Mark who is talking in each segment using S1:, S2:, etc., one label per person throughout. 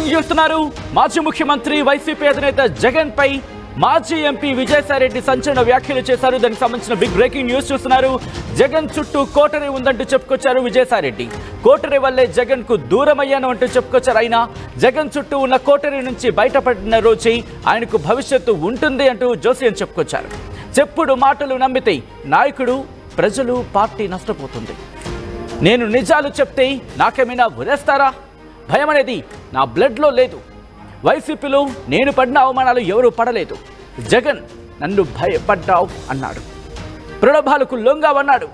S1: Breaking చూస్తున్నారు. మాజీ ముఖ్యమంత్రి వైసీపీ అధినేత జగన్ పై మాజీ ఎంపీ విజయసాయిరెడ్డి సంచలన వ్యాఖ్యలు చేశారు. దానికి సంబంధించిన బిగ్ బ్రేకింగ్ న్యూస్ చూస్తున్నారు. జగన్ చుట్టూ కోటరీ ఉందంటూ చెప్పుకొచ్చారు విజయసాయిరెడ్డి. కోటరీ వల్లే జగన్ కు దూరం అయ్యాను అంటూ చెప్పుకొచ్చారు. అయినా జగన్ చుట్టూ ఉన్న కోటరీ నుంచి బయటపడిన రోజే ఆయనకు భవిష్యత్తు ఉంటుంది అంటూ జోసియన్ చెప్పుకొచ్చారు. చెప్పుడు మాటలు నమ్మితే నాయకుడు, ప్రజలు, పార్టీ నష్టపోతుంది. నేను నిజాలు చెప్తే నాకేమైనా ఉరేస్తారా? భయం అనేది నా బ్లడ్లో లేదు. వైసీపీలో నేను పడిన అవమానాలు ఎవరూ పడలేదు. జగన్ నన్ను భయపడ్డావు అన్నాడు. ప్రలోభాలకు లొంగావన్నాడు.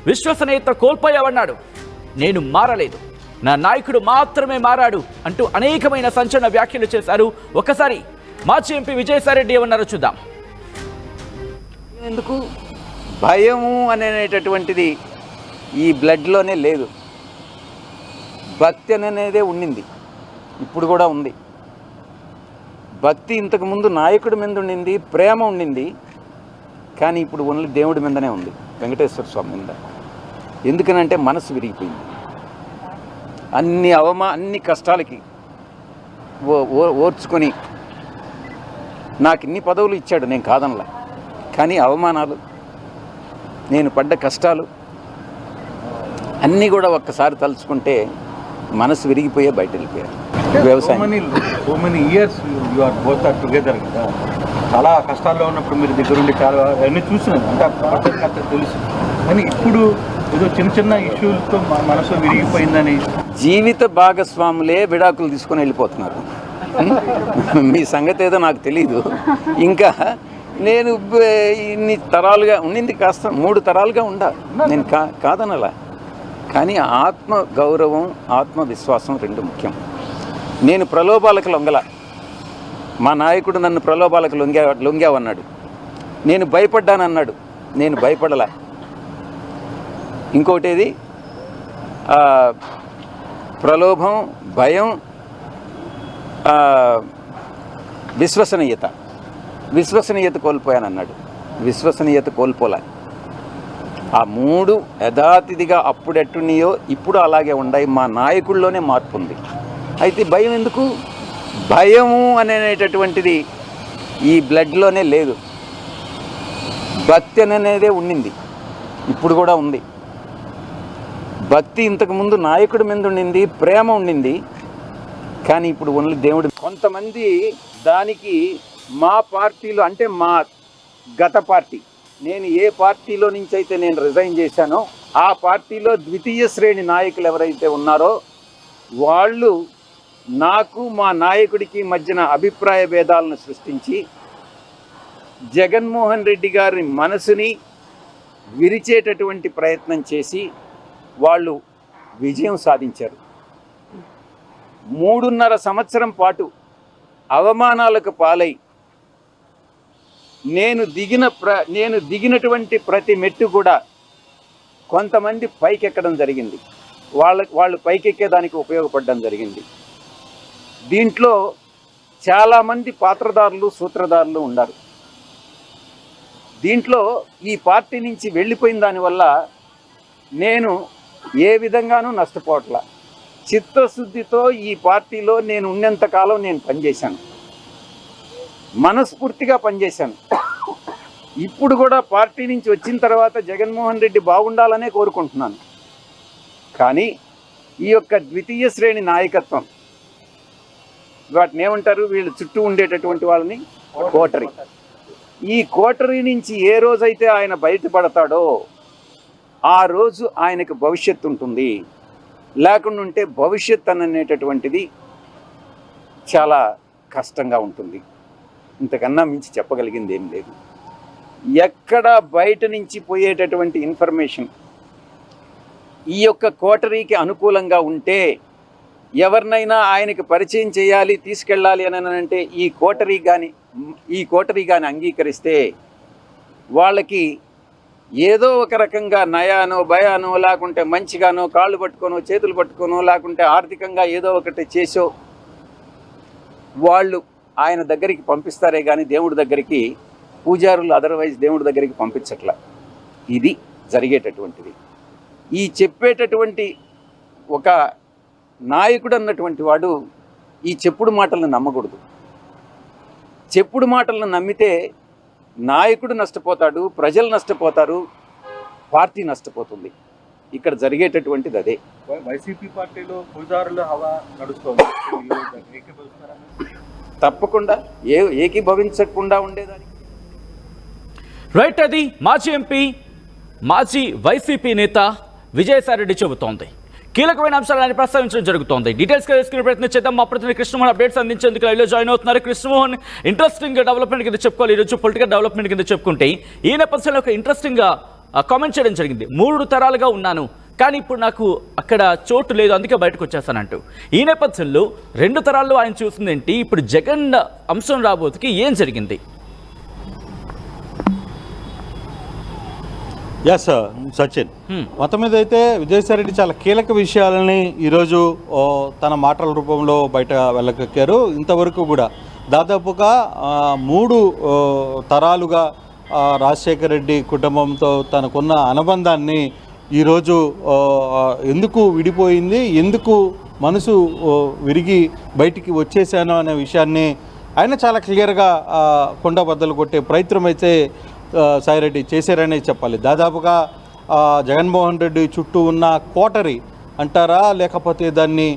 S1: విశ్వసనీయత కోల్పోయావన్నాడు. నేను మారలేదు, నా నాయకుడు మాత్రమే మారాడు అంటూ అనేకమైన సంచలన వ్యాఖ్యలు చేశారు. ఒకసారి మాజీ ఎంపీ విజయసాయిరెడ్డి ఏమన్నారో చూద్దాం.
S2: ఎందుకు భయము అనేటటువంటిది ఈ బ్లడ్లోనే లేదు. భక్తి అనేదే ఉండింది, ఇప్పుడు కూడా ఉంది. భక్తి ఇంతకుముందు నాయకుడి మీద ఉండింది, ప్రేమ ఉండింది. కానీ ఇప్పుడు ఓన్లీ దేవుడి మీదనే ఉంది, వెంకటేశ్వర స్వామి మీద. ఎందుకనంటే మనసు విరిగిపోయింది. అన్ని కష్టాలకి ఓర్చుకొని నాకు ఇన్ని పదవులు ఇచ్చాడు, నేను కాదనలా. కానీ అవమానాలు, నేను పడ్డ కష్టాలు అన్నీ కూడా ఒక్కసారి తలుచుకుంటే మనసు విరిగిపోయే బయట వెళ్ళిపోయారు. వ్యవసాయం
S3: years you are both are together కదా. చాలా కష్టాల్లో ఉన్నప్పుడు మీరు దగ్గరుండి చాలా అన్నీ చూసినాను, అంటే కథ తెలుసు. కానీ ఇప్పుడు ఏదో చిన్న ఇష్యూలతో మనసు విరిగిపోయిందని
S2: జీవిత భాగస్వాములే విడాకులు తీసుకొని వెళ్ళిపోతున్నారు. మీ సంగతి ఏదో నాకు తెలీదు. ఇంకా నేను ఇన్ని తరాలుగా ఉండింది, కాస్త 3 తరాలుగా నేను కాదనలా. కానీ ఆత్మ గౌరవం, ఆత్మవిశ్వాసం రెండు ముఖ్యం. నేను ప్రలోభాలకు లొంగల. మా నాయకుడు నన్ను ప్రలోభాలకు లొంగావన్నాడు. నేను భయపడ్డానన్నాడు, నేను భయపడలా. ఇంకోటేది ప్రలోభం, భయం, విశ్వసనీయత కోల్పోయానన్నాడు. విశ్వసనీయత కోల్పోలే. ఆ 3 యథాతిథిగా అప్పుడెట్టున్నాయో ఇప్పుడు అలాగే ఉన్నాయి. మా నాయకుల్లోనే మార్పు ఉంది. అయితే భయం ఎందుకు? భయము అనేటటువంటిది ఈ బ్లడ్లోనే లేదు. భక్తి అనేదే ఉండింది, ఇప్పుడు కూడా ఉంది. భక్తి ఇంతకుముందు నాయకుడి మీద ఉండింది, ప్రేమ ఉండింది. కానీ ఇప్పుడు ఓన్లీ దేవుడు. కొంతమంది దానికి మా పార్టీలో, అంటే మా గత పార్టీ, నేను ఏ పార్టీలో నుంచి అయితే నేను రిజైన్ చేశానో ఆ పార్టీలో ద్వితీయ శ్రేణి నాయకులు ఎవరైతే ఉన్నారో వాళ్ళు నాకు, మా నాయకుడికి మధ్యన అభిప్రాయ భేదాలను సృష్టించి జగన్మోహన్ రెడ్డి గారి మనసుని విరిచేటటువంటి ప్రయత్నం చేసి వాళ్ళు విజయం సాధించారు. 3.5 సంవత్సరం పాటు అవమానాలకు పాలై నేను దిగినటువంటి ప్రతి మెట్టు కూడా కొంతమంది పైకెక్కడం జరిగింది. వాళ్ళు పైకెక్కేదానికి ఉపయోగపడడం జరిగింది. దీంట్లో చాలామంది పాత్రదారులు, సూత్రధారులు ఉన్నారు. దీంట్లో ఈ పార్టీ నుంచి వెళ్ళిపోయిన దానివల్ల నేను ఏ విధంగానూ నష్టపోవట్లా. చిత్తశుద్ధితో ఈ పార్టీలో నేను ఉన్నంతకాలం నేను పనిచేశాను, మనస్ఫూర్తిగా పనిచేశాను. ఇప్పుడు కూడా పార్టీ నుంచి వచ్చిన తర్వాత జగన్మోహన్ రెడ్డి బాగుండాలనే కోరుకుంటున్నాను. కానీ ఈ యొక్క ద్వితీయ శ్రేణి నాయకత్వం, వాటిని ఏమంటారు, వీళ్ళు చుట్టూ ఉండేటటువంటి వాళ్ళని కోటరీ. ఈ కోటరీ నుంచి ఏ రోజైతే ఆయన బయటపడతాడో ఆ రోజు ఆయనకు భవిష్యత్తు ఉంటుంది. లేకుండా ఉంటే భవిష్యత్ అనేటటువంటిది చాలా కష్టంగా ఉంటుంది. ఇంతకన్నా మించి చెప్పగలిగింది ఏం లేదు. ఎక్కడ బయట నుంచి పోయేటటువంటి ఇన్ఫర్మేషన్ ఈ యొక్క కోటరీకి అనుకూలంగా ఉంటే, ఎవరినైనా ఆయనకి పరిచయం చేయాలి, తీసుకెళ్ళాలి అని అంటే ఈ కోటరీ కానీ అంగీకరిస్తే వాళ్ళకి ఏదో ఒక రకంగా నయానో, భయానో, లేకుంటే మంచిగానో, కాళ్ళు పట్టుకోనో, చేతులు పట్టుకోనో, లేకుంటే ఆర్థికంగా ఏదో ఒకటి చేసో వాళ్ళు ఆయన దగ్గరికి పంపిస్తారే కానీ దేవుడి దగ్గరికి, పూజారులు అదర్వైజ్ దేవుడి దగ్గరికి పంపించట్ల. ఇది జరిగేటటువంటిది. ఈ చెప్పేటటువంటి ఒక నాయకుడు అన్నటువంటి వాడు ఈ చెప్పుడు మాటలను నమ్మకూడదు. చెప్పుడు మాటలను నమ్మితే నాయకుడు నష్టపోతాడు, ప్రజలు నష్టపోతారు, పార్టీ నష్టపోతుంది. ఇక్కడ జరిగేటటువంటిది అదే.
S3: వైసీపీ పార్టీలో పూజారుల హవా నడుస్తుంది.
S2: తప్పకుండా ఏకీభవించకుండా ఉండేదానికి.
S1: రైట్, అది మాజీ ఎంపీ మాజీ వైసీపీ నేత విజయసాయిరెడ్డి చెబుతోంది. కీలకమైన అంశాలను ప్రస్తావించడం జరుగుతోంది. డీటెయిల్స్గా తెలుసుకునే ప్రయత్నం చేద్దాం. మా ప్రతినిధి కృష్ణమోహన్ అప్డేట్స్ అందించేందుకు లైవ్లో జాయిన్ అవుతున్నారు. కృష్ణమోహన్, ఇంట్రెస్టింగ్ డెవలప్మెంట్ కింద చెప్పుకోవాలి. ఈరోజు పొలిటికల్ డెవలప్మెంట్ కింద చెప్పుకుంటే ఈ నేపథ్యంలో ఒక ఇంట్రెస్టింగ్గా కామెంట్ చేయడం జరిగింది. 3 తరాలుగా ఉన్నాను, కానీ ఇప్పుడు నాకు అక్కడ చోటు లేదు, అందుకే బయటకు వచ్చేస్తానంటూ. ఈ నేపథ్యంలో 2 తరాల్లో ఆయన చూసిందేంటి? ఇప్పుడు జగన్ అంశం రాబోతుకి ఏం జరిగింది?
S3: ఎస్ సచిన్, మొత్తం మీద అయితే విజయసాయిరెడ్డి చాలా కీలక విషయాలని ఈరోజు తన మాటల రూపంలో బయట వెళ్ళకెక్కారు. ఇంతవరకు కూడా దాదాపుగా 3 తరాలుగా రాజశేఖర రెడ్డి కుటుంబంతో తనకున్న అనుబంధాన్ని ఈరోజు ఎందుకు విడిపోయింది, ఎందుకు మనసు విరిగి బయటికి వచ్చేసాను అనే విషయాన్ని ఆయన చాలా క్లియర్గా కొండ బద్దలు కొట్టే ప్రయత్నం అయితే సాయిరెడ్డి చేశారనే చెప్పాలి. దాదాపుగా జగన్మోహన్ రెడ్డి చుట్టూ ఉన్న కోటరీ అంటారా, లేకపోతే దాన్ని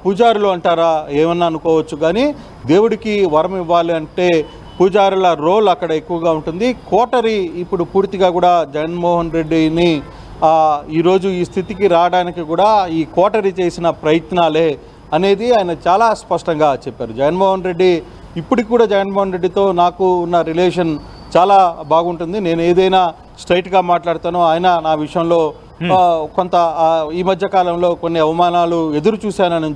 S3: పూజారులు అంటారా, ఏమన్నా అనుకోవచ్చు. కానీ దేవుడికి వరం ఇవ్వాలి అంటే పూజారుల రోల్ అక్కడ ఎక్కువగా ఉంటుంది. కోటరీ ఇప్పుడు పూర్తిగా కూడా జగన్మోహన్ రెడ్డిని ఈరోజు ఈ స్థితికి రావడానికి కూడా ఈ కోటరీ చేసిన ప్రయత్నాలే అనేది ఆయన చాలా స్పష్టంగా చెప్పారు. జగన్మోహన్ రెడ్డి ఇప్పటికి కూడా జగన్మోహన్ రెడ్డితో నాకు ఉన్న రిలేషన్ చాలా బాగుంటుంది. నేను ఏదైనా స్ట్రైట్గా మాట్లాడతానో, ఆయన నా విషయంలో కొంత ఈ మధ్య కాలంలో కొన్ని అవమానాలు ఎదురు చూశానని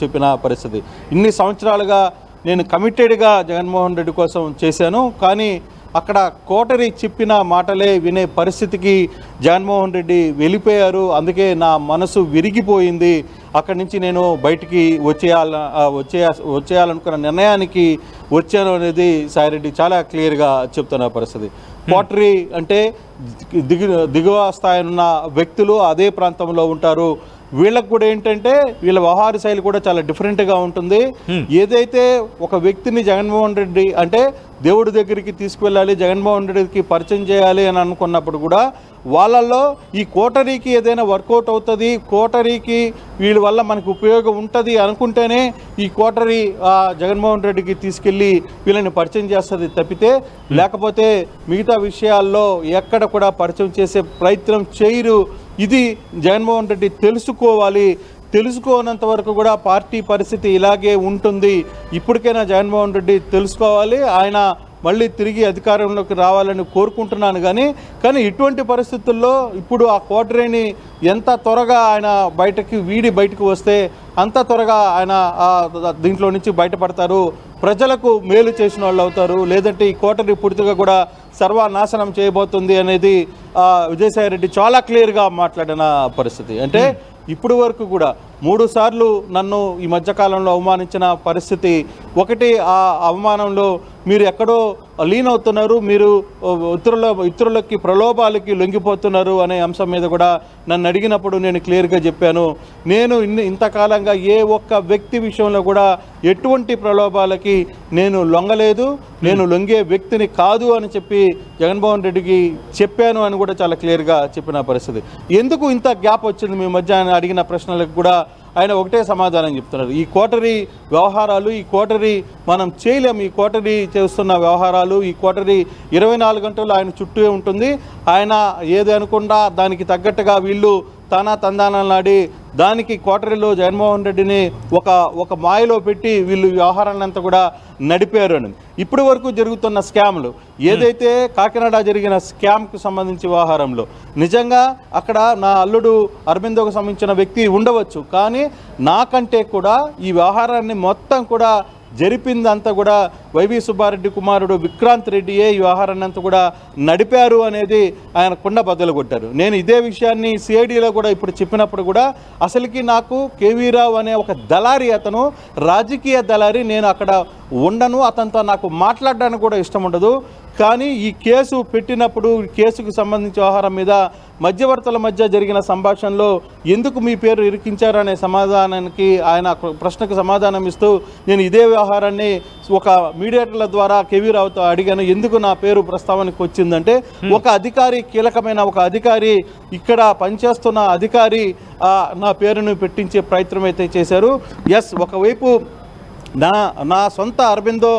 S3: చెప్పిన పరిస్థితి. ఇన్ని సంవత్సరాలుగా నేను కమిటెడ్గా జగన్మోహన్ రెడ్డి కోసం చేశాను, కానీ అక్కడ కోటరీ చెప్పిన మాటలే వినే పరిస్థితికి జగన్మోహన్ రెడ్డి వెళ్ళిపోయారు. అందుకే నా మనసు విరిగిపోయింది. అక్కడి నుంచి నేను బయటికి వచ్చేయాలనుకున్న నిర్ణయానికి వచ్చాను అనేది సాయిరెడ్డి చాలా క్లియర్గా చెప్తున్న పరిస్థితి. కోటరీ అంటే దిగువ స్థాయి ఉన్న వ్యక్తులు అదే ప్రాంతంలో ఉంటారు. వీళ్ళకు కూడా ఏంటంటే వీళ్ళ వ్యవహార శైలి కూడా చాలా డిఫరెంట్గా ఉంటుంది. ఏదైతే ఒక వ్యక్తిని జగన్మోహన్ రెడ్డి అంటే దేవుడి దగ్గరికి తీసుకువెళ్ళాలి, జగన్మోహన్ రెడ్డికి పరిచయం చేయాలి అని అనుకున్నప్పుడు కూడా వాళ్ళల్లో ఈ కోటరీకి ఏదైనా వర్కౌట్ అవుతుంది, కోటరీకి వీళ్ళ వల్ల మనకు ఉపయోగం ఉంటుంది అనుకుంటేనే ఈ కోటరీ జగన్మోహన్ రెడ్డికి తీసుకెళ్ళి వీళ్ళని పరిచయం చేస్తుంది తప్పితే, లేకపోతే మిగతా విషయాల్లో ఎక్కడ కూడా పరిచయం చేసే ప్రయత్నం చేయరు. ఇది జగన్మోహన్ రెడ్డి తెలుసుకోవాలి. తెలుసుకోనంత వరకు కూడా పార్టీ పరిస్థితి ఇలాగే ఉంటుంది. ఇప్పటికైనా జగన్మోహన్ రెడ్డి తెలుసుకోవాలి. ఆయన మళ్ళీ తిరిగి అధికారంలోకి రావాలని కోరుకుంటున్నాను. కానీ ఇటువంటి పరిస్థితుల్లో ఇప్పుడు ఆ కోటరీని ఎంత త్వరగా ఆయన బయటకు వస్తే అంత త్వరగా ఆయన దీంట్లో నుంచి బయటపడతారు, ప్రజలకు మేలు చేసిన వాళ్ళు అవుతారు. లేదంటే ఈ కోటరీ పూర్తిగా కూడా సర్వనాశనం చేయబోతుంది అనేది విజయసాయిరెడ్డి చాలా క్లియర్గా మాట్లాడిన పరిస్థితి. అంటే ఇప్పుడు వరకు కూడా 3 సార్లు నన్ను ఈ మధ్యకాలంలో అవమానించిన పరిస్థితి. ఒకటి, ఆ అవమానంలో మీరు ఎక్కడో లీన్ అవుతున్నారు, మీరు ఇతరులకి ప్రలోభాలకి లొంగిపోతున్నారు అనే అంశం మీద కూడా నన్ను అడిగినప్పుడు నేను క్లియర్గా చెప్పాను. నేను ఇంతకాలంగా ఏ ఒక్క వ్యక్తి విషయంలో కూడా ఎటువంటి ప్రలోభాలకి నేను లొంగలేదు, నేను లొంగే వ్యక్తిని కాదు అని చెప్పి జగన్మోహన్ రెడ్డికి చెప్పాను అని కూడా చాలా క్లియర్గా చెప్పిన పరిస్థితి. ఎందుకు ఇంత గ్యాప్ వచ్చింది మీ మధ్య ఆయన అడిగిన ప్రశ్నలకు కూడా ఆయన ఒకటే సమాధానం చెప్తున్నారు. ఈ కోటరీ వ్యవహారాలు, ఈ కోటరీ మనం చేయలేము, ఈ కోటరీ చేస్తున్న వ్యవహారాలు, ఈ కోటరీ 24 గంటలు ఆయన చుట్టూ ఉంటుంది. ఆయన ఏది అనుకుండా దానికి తగ్గట్టుగా వీళ్ళు తందానాడి దానికి కోటరీలో జగన్మోహన్ రెడ్డిని ఒక మాయలో పెట్టి వీళ్ళు వ్యవహారాన్నంతా కూడా నడిపారు అని. ఇప్పటి వరకు జరుగుతున్న స్కామ్లు ఏదైతే కాకినాడ జరిగిన స్కామ్కు సంబంధించి వ్యవహారంలో నిజంగా అక్కడ నా అల్లుడు అరవిందోకు సంబంధించిన వ్యక్తి ఉండవచ్చు, కానీ నాకంటే కూడా ఈ వ్యవహారాన్ని మొత్తం కూడా జరిపిందంతా కూడా వైవి సుబ్బారెడ్డి కుమారుడు విక్రాంత్ రెడ్డియే ఈ వ్యవహారాన్ని అంతా కూడా నడిపారు అనేది ఆయన కుండ బద్దలు కొట్టారు. నేను ఇదే విషయాన్ని సిఐడిలో కూడా ఇప్పుడు చెప్పినప్పుడు కూడా అసలుకి నాకు కేవీ రావు అనే ఒక దళారి, అతను రాజకీయ దళారి, నేను అక్కడ ఉండను, అతనితో నాకు మాట్లాడడానికి కూడా ఇష్టం ఉండదు. కానీ ఈ కేసు పెట్టినప్పుడు కేసుకు సంబంధించి వ్యవహారం మీద మధ్యవర్తుల మధ్య జరిగిన సంభాషణలో ఎందుకు మీ పేరు ఇరికించారనే సమాధానానికి ఆయన ప్రశ్నకు సమాధానం ఇస్తూ నేను ఇదే వ్యవహారాన్ని ఒక మీడియేటర్ల ద్వారా కేవీ రావుతో అడిగాను, ఎందుకు నా పేరు ప్రస్తావనకు వచ్చిందంటే ఒక అధికారి, కీలకమైన ఒక అధికారి, ఇక్కడ పనిచేస్తున్న అధికారి నా పేరును పెట్టించే ప్రయత్నం అయితే చేశారు. ఎస్, ఒకవైపు నా సొంత అరబిందో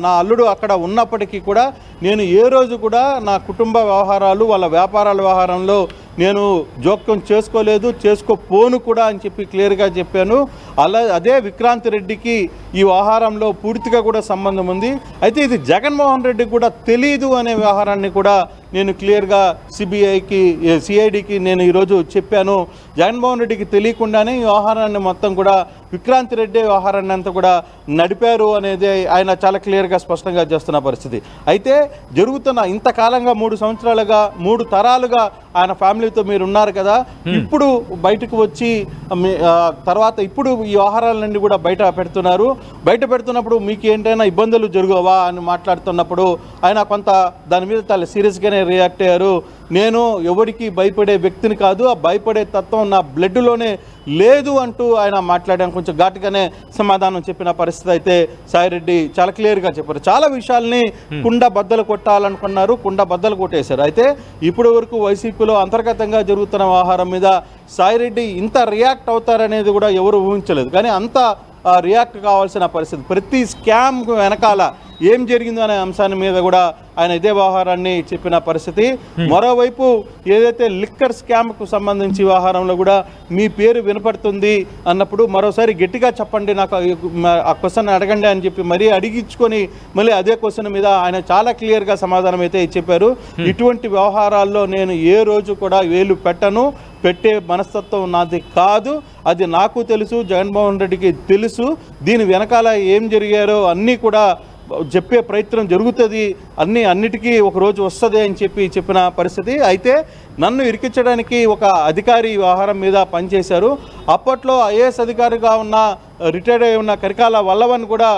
S3: నా అల్లుడు అక్కడ ఉన్నప్పటికీ కూడా నేను ఏ రోజు కూడా నా కుటుంబ వ్యవహారాలు, వాళ్ళ వ్యాపారాల వ్యవహారంలో నేను జోక్యం చేసుకోలేదు, చేసుకోపోను కూడా అని చెప్పి క్లియర్గా చెప్పాను. అదే విక్రాంత్ రెడ్డికి ఈ వ్యవహారంలో పూర్తిగా కూడా సంబంధం ఉంది. అయితే ఇది జగన్మోహన్ రెడ్డికి కూడా తెలీదు అనే వ్యవహారాన్ని కూడా నేను క్లియర్గా సిఐడికి నేను ఈరోజు చెప్పాను. జగన్మోహన్ రెడ్డికి తెలియకుండానే ఈ వ్యవహారాన్ని మొత్తం కూడా విక్రాంత్ రెడ్డి వ్యవహారాన్ని అంతా కూడా నడిపారు అనేది ఆయన చాలా క్లియర్గా స్పష్టంగా చేస్తున్న పరిస్థితి. అయితే జరుగుతున్న ఇంతకాలంగా 3 సంవత్సరాలుగా 3 తరాలుగా ఆయన ఫ్యామిలీతో మీరు ఉన్నారు కదా, ఇప్పుడు బయటకు వచ్చి తర్వాత ఇప్పుడు ఈ వ్యవహారాలన్నీ కూడా బయట పెడుతున్నప్పుడు మీకు ఏంటైనా ఇబ్బందులు జరగవా అని మాట్లాడుతున్నప్పుడు ఆయన కొంత దాని మీద చాలా సీరియస్గానే రియాక్ట్ అయ్యారు. నేను ఎవరికి భయపడే వ్యక్తిని కాదు, ఆ భయపడే తత్వం నా బ్లడ్లోనే లేదు అంటూ ఆయన మాట్లాడాను. కొంచెం ఘాటుగానే సమాధానం చెప్పిన పరిస్థితి అయితే సాయిరెడ్డి చాలా క్లియర్గా చెప్పారు. చాలా విషయాల్ని కుండ బద్దలు కొట్టాలనుకున్నారు, కుండ బద్దలు కొట్టేశారు. అయితే ఇప్పటి వరకు వైసీపీలో అంతర్గతంగా జరుగుతున్న వ్యవహారం మీద సాయిరెడ్డి ఇంత రియాక్ట్ అవుతారనేది కూడా ఎవరు ఊహించలేదు. కానీ అంత రియాక్ట్ కావాల్సిన పరిస్థితి. ప్రతి స్కామ్ వెనకాల ఏం జరిగిందో అనే అంశాన్ని మీద కూడా ఆయన ఇదే వ్యవహారాన్ని చెప్పిన పరిస్థితి. మరోవైపు ఏదైతే లిక్కర్ స్కామ్కు సంబంధించి వ్యవహారంలో కూడా మీ పేరు వినపడుతుంది అన్నప్పుడు మరోసారి గట్టిగా చెప్పండి, నాకు ఆ క్వశ్చన్ అడగండి అని చెప్పి మరీ అడిగించుకొని మళ్ళీ అదే క్వశ్చన్ మీద ఆయన చాలా క్లియర్గా సమాధానం అయితే చెప్పారు. ఇటువంటి వ్యవహారాల్లో నేను ఏ రోజు కూడా వేలు పెట్టే మనస్తత్వం నాది కాదు, అది నాకు తెలుసు, జగన్మోహన్ రెడ్డికి తెలుసు. దీని వెనకాల ఏం జరిగారో అన్నీ కూడా చెప్పే ప్రయత్నం జరుగుతుంది, అన్నిటికీ ఒకరోజు వస్తుంది అని చెప్పిన పరిస్థితి. అయితే నన్ను ఇరికించడానికి ఒక అధికారి వ్యవహారం మీద పనిచేశారు. అప్పట్లో ఐఏఎస్ అధికారిగా ఉన్న రిటైర్డ్ అయి ఉన్న కరికాల వల్లవన్ కూడా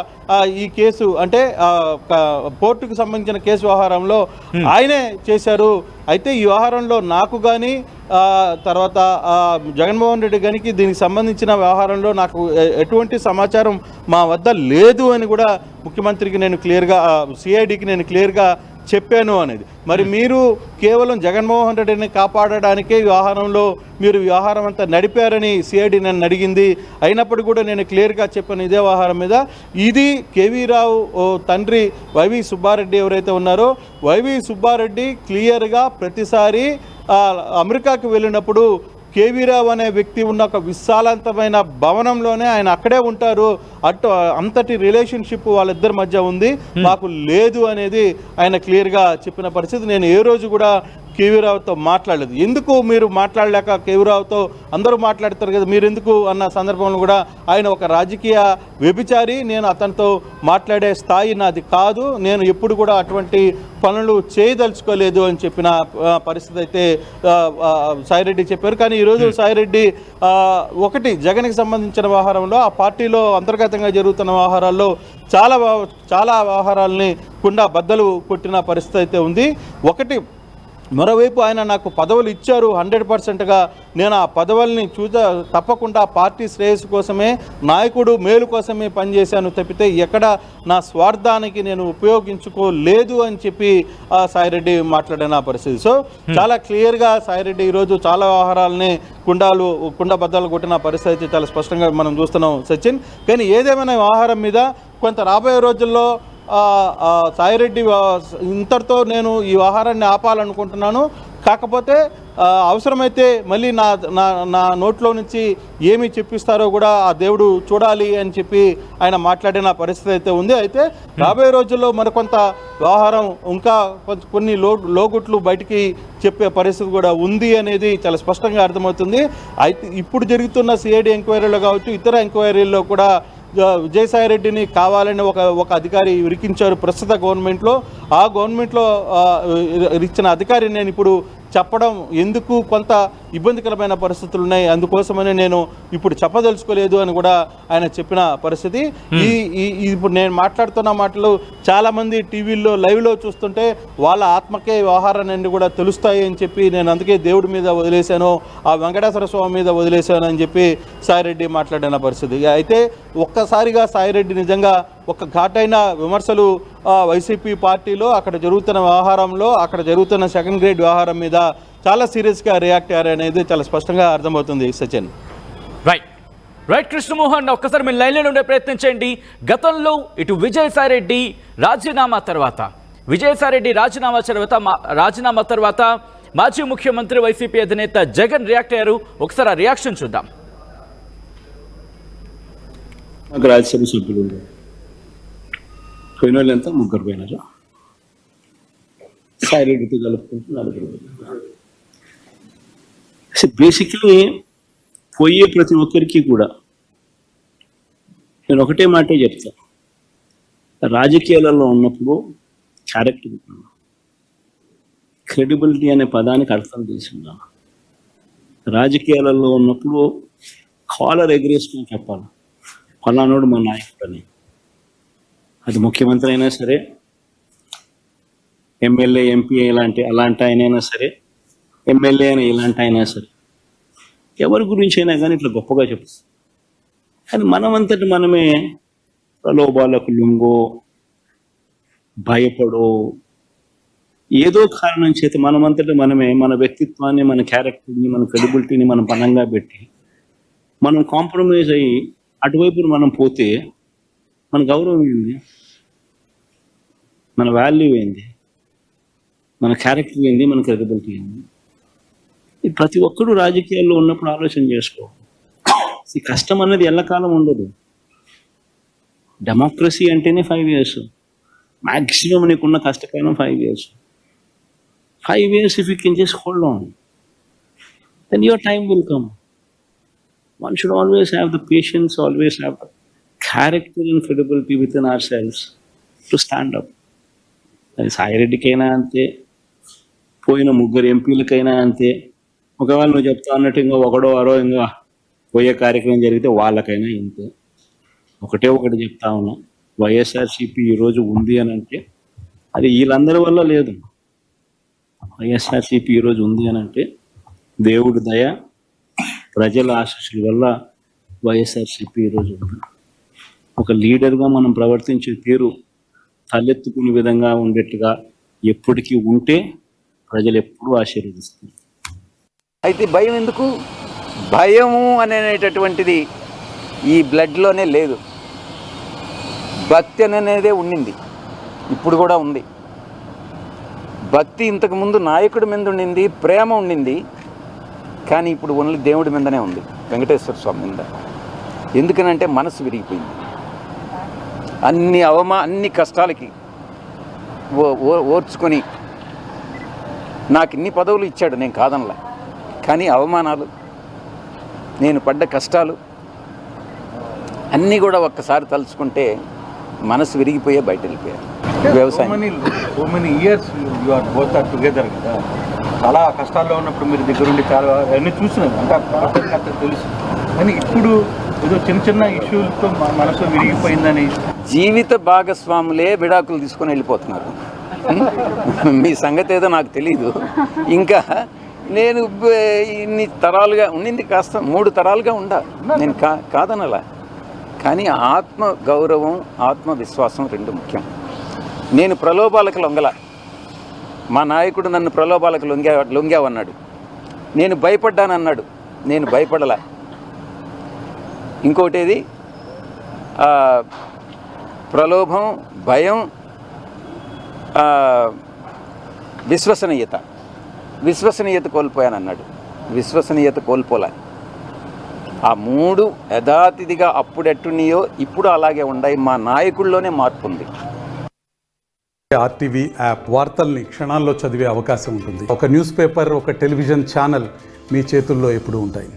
S3: ఈ కేసు అంటే పోర్టుకు సంబంధించిన కేసు వ్యవహారంలో ఆయనే చేశారు. అయితే ఈ వ్యవహారంలో నాకు కానీ తర్వాత జగన్మోహన్ రెడ్డి గారికి దీనికి సంబంధించిన వ్యవహారంలో నాకు ఎటువంటి సమాచారం మా వద్ద లేదు అని కూడా ముఖ్యమంత్రికి నేను క్లియర్గా సిఐడికి నేను క్లియర్గా చెప్పాను అనేది. మరి మీరు కేవలం జగన్మోహన్ రెడ్డిని కాపాడడానికే వ్యవహారంలో మీరు వ్యవహారం అంతా నడిపారని సిఐడి నన్ను అడిగింది. అయినప్పుడు కూడా నేను క్లియర్గా చెప్పాను ఇదే వ్యవహారం మీద. ఇది కేవీ రావు తండ్రి వైవి సుబ్బారెడ్డి ఎవరైతే ఉన్నారో వైవి సుబ్బారెడ్డి క్లియర్గా ప్రతిసారి అమెరికాకు వెళ్ళినప్పుడు కేవీ రావు అనే వ్యక్తి ఉన్న ఒక విశాలవంతమైన భవనంలోనే ఆయన అక్కడే ఉంటారు. అంతటి రిలేషన్షిప్ వాళ్ళిద్దరి మధ్య ఉంది, మాకు లేదు అనేది ఆయన క్లియర్గా చెప్పిన పరిస్థితి. నేను ఏ రోజు కూడా కేవీ రావుతో మాట్లాడలేదు. ఎందుకు మీరు మాట్లాడలేక కేవీ రావుతో అందరూ మాట్లాడతారు కదా, మీరు ఎందుకు అన్న సందర్భంలో కూడా ఆయన ఒక రాజకీయ వ్యభిచారి, నేను అతనితో మాట్లాడే స్థాయి నాది కాదు, నేను ఎప్పుడు కూడా అటువంటి పనులు చేయదలుచుకోలేదు అని చెప్పిన పరిస్థితి అయితే సాయిరెడ్డి చెప్పారు. కానీ ఈరోజు సాయిరెడ్డి ఒకటి జగన్కి సంబంధించిన వ్యవహారంలో ఆ పార్టీలో అంతర్గతంగా జరుగుతున్న వ్యవహారాల్లో చాలా వ్యవహారాలని కుండా బద్దలు కొట్టిన పరిస్థితి అయితే ఉంది. ఒకటి మరోవైపు ఆయన నాకు పదవులు ఇచ్చారు 100%గా, నేను ఆ పదవుల్ని తప్పకుండా పార్టీ శ్రేయస్సు కోసమే, నాయకుడు మేలు కోసమే పనిచేశాను తప్పితే ఎక్కడ నా స్వార్థానికి నేను ఉపయోగించుకోలేదు అని చెప్పి సాయిరెడ్డి మాట్లాడిన పరిస్థితి. సో చాలా క్లియర్గా సాయిరెడ్డి ఈరోజు చాలా వ్యవహారాలని కుండ బద్దలు కొట్టిన పరిస్థితి చాలా స్పష్టంగా మనం చూస్తున్నాం సచిన్. కానీ ఏదేమైనా వ్యవహారం మీద కొంత రాబోయే రోజుల్లో సాయిరెడ్డి ఇంతటితో నేను ఈ వ్యవహారాన్ని ఆపాలనుకుంటున్నాను. కాకపోతే అవసరమైతే మళ్ళీ నా నోట్లో నుంచి ఏమి చెప్పిస్తారో కూడా ఆ దేవుడు చూడాలి అని చెప్పి ఆయన మాట్లాడిన పరిస్థితి అయితే ఉంది. అయితే రాబోయే రోజుల్లో మరికొంత వ్యవహారం ఇంకా కొన్ని లోగుట్లు బయటికి చెప్పే పరిస్థితి కూడా ఉంది అనేది చాలా స్పష్టంగా అర్థమవుతుంది. అయితే ఇప్పుడు జరుగుతున్న సిఐడి ఎంక్వైరీలో కావచ్చు, ఇతర ఎంక్వైరీల్లో కూడా విజయసాయిరెడ్డిని కావాలని ఒక అధికారి ఇరికించారు ప్రస్తుత గవర్నమెంట్లో. ఆ గవర్నమెంట్లో ఇచ్చిన అధికారి నేను ఇప్పుడు చెప్పడం ఎందుకు కొంత ఇబ్బందికరమైన పరిస్థితులు ఉన్నాయి, అందుకోసమని నేను ఇప్పుడు చెప్పదలుచుకోలేదు అని కూడా ఆయన చెప్పిన పరిస్థితి. ఇప్పుడు నేను మాట్లాడుతున్న మాటలు చాలామంది టీవీల్లో లైవ్లో చూస్తుంటే వాళ్ళ ఆత్మకే వ్యవహారాన్ని కూడా తెలుస్తాయి అని చెప్పి నేను అందుకే దేవుడి మీద వదిలేశాను, ఆ వెంకటేశ్వర స్వామి మీద వదిలేశాను అని చెప్పి సాయిరెడ్డి మాట్లాడిన పరిస్థితి. అయితే ఒక్కసారిగా సాయిరెడ్డి నిజంగా ఒక ఘాటైన విమర్శలు వైసీపీ పార్టీలో అక్కడ జరుగుతున్న వ్యవహారంలో, అక్కడ జరుగుతున్న సెకండ్ గ్రేడ్ వ్యవహారం మీద చాలా సీరియస్గా రియాక్ట్ అయ్యారు అనేది చాలా స్పష్టంగా అర్థమవుతుంది. సచిన్
S1: రైట్ కృష్ణమోహన్, ఒక్కసారి మీరు లైన్లో ఉండే ప్రయత్నం చేయండి. గతంలో ఇటు విజయసాయిరెడ్డి రాజీనామా తర్వాత మాజీ ముఖ్యమంత్రి వైసీపీ అధినేత జగన్ రియాక్ట్ అయ్యారు. ఒకసారి ఆ రియాక్షన్ చూద్దాం.
S4: నాకు రాజ్యసభ సభ్యులు పోయిన వాళ్ళు ఎంత 3 పోయినారు, సాయిరెడ్డితో కలుపుకుంటూ 4 పోయినారు. బేసిక్లీ పోయే ప్రతి ఒక్కరికి కూడా నేను ఒకటే మాటే చెప్తా, రాజకీయాలలో ఉన్నప్పుడు క్యారెక్టర్, క్రెడిబిలిటీ అనే పదానికి అర్థం తెలిసిందా. రాజకీయాలలో ఉన్నప్పుడు కాలర్ ఎగరేసుకుని చెప్పాలి, ఫలానోడు మా నాయకుడు అని. అది ముఖ్యమంత్రి అయినా సరే, ఎమ్మెల్యే ఎంపీ అలాంటి ఆయనైనా సరే, ఎమ్మెల్యే అయినా ఇలాంటి అయినా సరే, ఎవరి గురించి అయినా కానీ ఇట్లా గొప్పగా చెప్తాం. కానీ మనమంతటి మనమే ప్రలోభాలకు లొంగో, భయపడో, ఏదో కారణం చేత మనమంతటి మనమే మన వ్యక్తిత్వాన్ని, మన క్యారెక్టర్ని, మన క్రెడిబిలిటీని మనం పనంగా పెట్టి మనం కాంప్రమైజ్ అయ్యి అటువైపు మనం పోతే మన గౌరవం ఏంది, మన వాల్యూ ఏంది, మన క్యారెక్టర్ ఏంది, మన క్రెడిబిలిటీ ఏంది? ప్రతి ఒక్కరూ రాజకీయాల్లో ఉన్నప్పుడు ఆలోచన చేసుకో. ఈ కష్టం అనేది ఎల్లకాలం ఉండదు. డెమోక్రసీ అంటేనే 5 years, మ్యాక్సిమం నీకున్న కష్టకాలం 5 years. 5 years if you can just hold on, then your time will come. One should always have the patience, always have the character and credibility within ourselves to stand up. అది సాయిరెడ్డికైనా అంతే, పోయిన 3 ఎంపీలకైనా అంతే. ఒకవేళ నువ్వు చెప్తా అన్నట్టు ఇంకా ఒకడో అరో ఇంకా పోయే కార్యక్రమం జరిగితే వాళ్ళకైనా ఇంతే. ఒకటి చెప్తా ఉన్నా, వైఎస్ఆర్సీపీ ఈరోజు ఉంది అని అంటే అది వీళ్ళందరి వల్ల లేదు. వైఎస్ఆర్సీపీ ఈరోజు ఉంది అని అంటే దేవుడి దయ, ప్రజల ఆశీస్సుల వల్ల వైఎస్ఆర్సీపీ ఈరోజు ఉంది. ఒక లీడర్గా మనం ప్రవర్తించే తీరు తలెత్తుకునే విధంగా ఉండేట్టుగా ఎప్పటికీ ఉంటే ప్రజలు ఎప్పుడూ ఆశీర్వదిస్తారు.
S2: అయితే భయం ఎందుకు? భయము అనేటటువంటిది ఈ బ్లడ్లోనే లేదు. భక్తి అనేదే ఉండింది, ఇప్పుడు కూడా ఉంది. భక్తి ఇంతకుముందు నాయకుడి మీద ఉండింది, ప్రేమ ఉండింది, కానీ ఇప్పుడు ఓన్లీ దేవుడి మీదనే ఉంది, వెంకటేశ్వర స్వామి మీద. ఎందుకనంటే మనసు విరిగిపోయింది. అన్ని కష్టాలకి ఓర్చుకొని నాకు ఇన్ని పదవులు ఇచ్చాడు, నేను కాదనలా. కానీ అవమానాలు, నేను పడ్డ కష్టాలు అన్నీ కూడా ఒక్కసారి తలుచుకుంటే మనసు విరిగిపోయే బయట వెళ్ళిపోయారు. వ్యవసాయం
S3: so many years you are both are together కదా. చాలా కష్టాల్లో ఉన్నప్పుడు మీరు దగ్గరుండి చాలా అన్నీ చూసినారు, అంటే తెలుసు. కానీ ఇప్పుడు ఏదో చిన్న ఇష్యూలతో మనసు విరిగిపోయిందని
S2: జీవిత భాగస్వాములే విడాకులు తీసుకొని వెళ్ళిపోతున్నారు. మీ సంగతి ఏదో నాకు తెలీదు. ఇంకా నేను ఇన్ని తరాలుగా ఉండింది, కాస్త 3 తరాలుగా నేను కాదనలా. కానీ ఆత్మ గౌరవం, ఆత్మవిశ్వాసం 2 ముఖ్యం. నేను ప్రలోభాలకు లొంగల. మా నాయకుడు నన్ను ప్రలోభాలకు లొంగావన్నాడు, నేను భయపడ్డానన్నాడు, నేను భయపడలా. ఇంకోటేది ప్రలోభం, భయం, విశ్వసనీయత కోల్పోయానన్నాడు. విశ్వసనీయత కోల్పోలే. ఆ 3 యథాతిథిగా అప్పుడెట్టున్నాయో ఇప్పుడు అలాగే ఉన్నాయి. మా నాయకుల్లోనే మార్పు ఉంది.
S5: ఆర్టీవీ యాప్ వార్తల్ని క్షణాల్లో చదివే అవకాశం ఉంటుంది. ఒక న్యూస్ పేపర్, ఒక టెలివిజన్ ఛానల్ మీ చేతుల్లో ఎప్పుడూ ఉంటాయి.